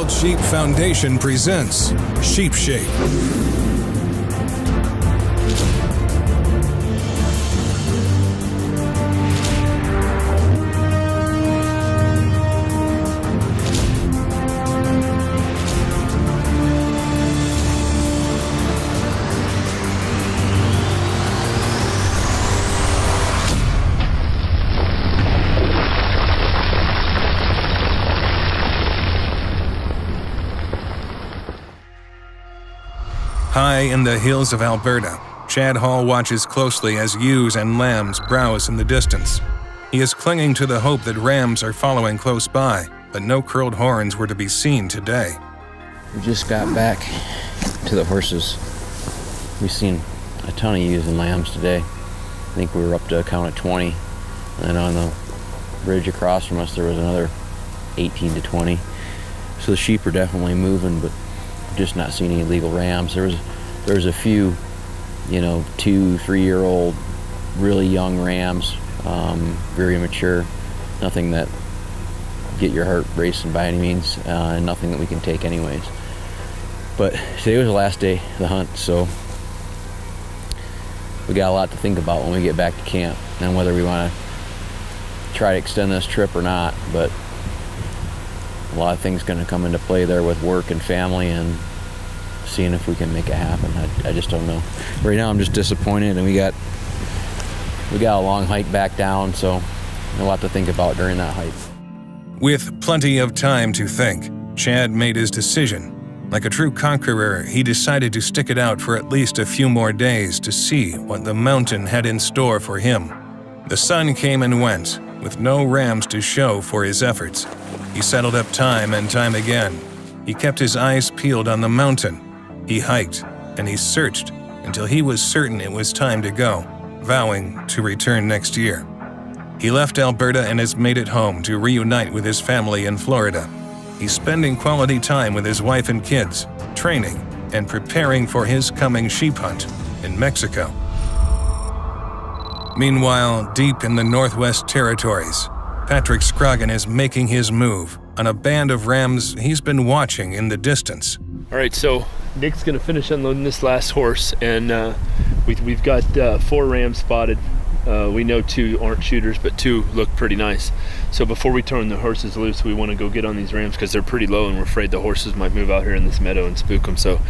Wild Sheep Foundation presents Sheep Shape. High in the hills of Alberta, Chad Hall watches closely as ewes and lambs browse in the distance. He is clinging to the hope that rams are following close by, but no curled horns were to be seen today. We just got back to the horses. We've seen a ton of ewes and lambs today. I think we were up to a count of 20. And then on the bridge across from us, there was another 18 to 20. So the sheep are definitely moving, but just not seeing any legal rams. There was a few, 2-3-year-old, really young rams, very immature. Nothing that get your heart racing by any means, and nothing that we can take anyways. But today was the last day of the hunt, so we got a lot to think about when we get back to camp and whether we want to try to extend this trip or not. But a lot of things going to come into play there with work and family and seeing if we can make it happen. I just don't know. Right now I'm just disappointed, and we got a long hike back down, so a lot to think about during that hike. With plenty of time to think, Chad made his decision. Like a true conqueror, he decided to stick it out for at least a few more days to see what the mountain had in store for him. The sun came and went, with no rams to show for his efforts. He settled up time and time again. He kept his eyes peeled on the mountain. He hiked, and he searched until he was certain it was time to go, vowing to return next year. He left Alberta and has made it home to reunite with his family in Florida. He's spending quality time with his wife and kids, training and preparing for his coming sheep hunt in Mexico. Meanwhile, deep in the Northwest Territories, Patrick Scroggin is making his move on a band of rams he's been watching in the distance. All right, so Nick's gonna finish unloading this last horse, and we've got 4 rams spotted. We know 2 aren't shooters, but 2 look pretty nice. So before we turn the horses loose, we want to go get on these rams because they're pretty low, and we're afraid the horses might move out here in this meadow and spook them. So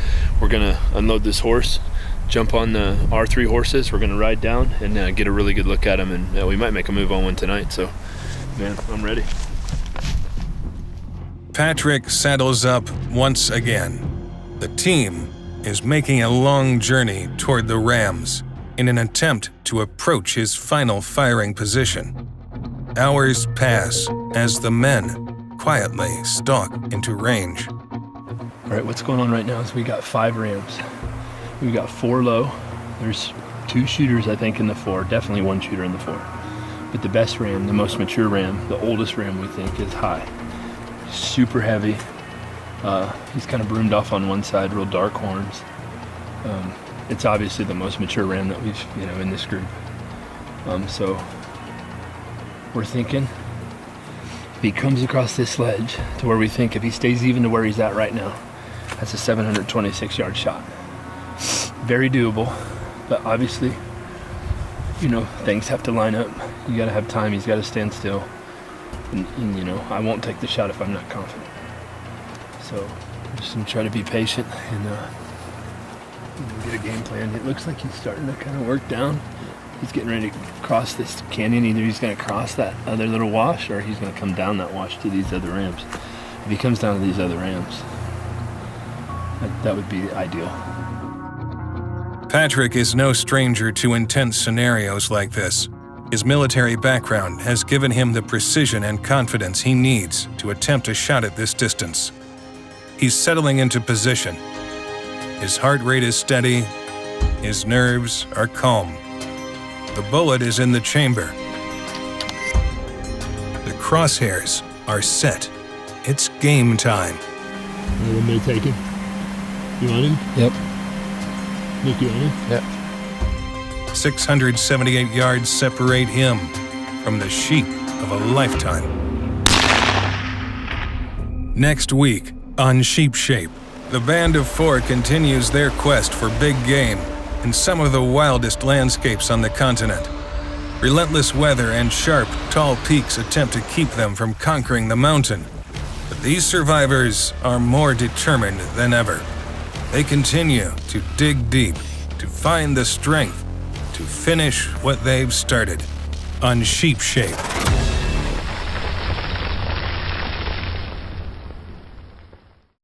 we're gonna unload this horse, jump on our 3 horses. We're gonna ride down and get a really good look at them, and we might make a move on one tonight. So, man, I'm ready. Patrick saddles up once again. The team is making a long journey toward the rams in an attempt to approach his final firing position. Hours pass as the men quietly stalk into range. All right, what's going on right now is we got 5 rams. We've got 4 low. There's 2 shooters, I think, in the 4. Definitely 1 shooter in the 4. But the best ram, the most mature ram, the oldest ram we think is high. Super heavy. He's kind of broomed off on one side, real dark horns. It's obviously the most mature ram that we've, in this group. So we're thinking if he comes across this ledge to where we think if he stays even to where he's at right now, that's a 726-yard shot. Very doable, but obviously, things have to line up. You got to have time. He's got to stand still. And, I won't take the shot if I'm not confident. So I'm just going to try to be patient and get a game plan. It looks like he's starting to kind of work down. He's getting ready to cross this canyon. Either he's going to cross that other little wash or he's going to come down that wash to these other rams. If he comes down to these other rams, that would be ideal. Patrick is no stranger to intense scenarios like this. His military background has given him the precision and confidence he needs to attempt a shot at this distance. He's settling into position. His heart rate is steady. His nerves are calm. The bullet is in the chamber. The crosshairs are set. It's game time. You want me to take him? You want him? Yep. Nick, you want him? Yep. 678 yards separate him from the sheep of a lifetime. Next week, On Sheep Shape, the band of four continues their quest for big game in some of the wildest landscapes on the continent. Relentless weather and sharp, tall peaks attempt to keep them from conquering the mountain. But these survivors are more determined than ever. They continue to dig deep, to find the strength, to finish what they've started. On Sheep Shape.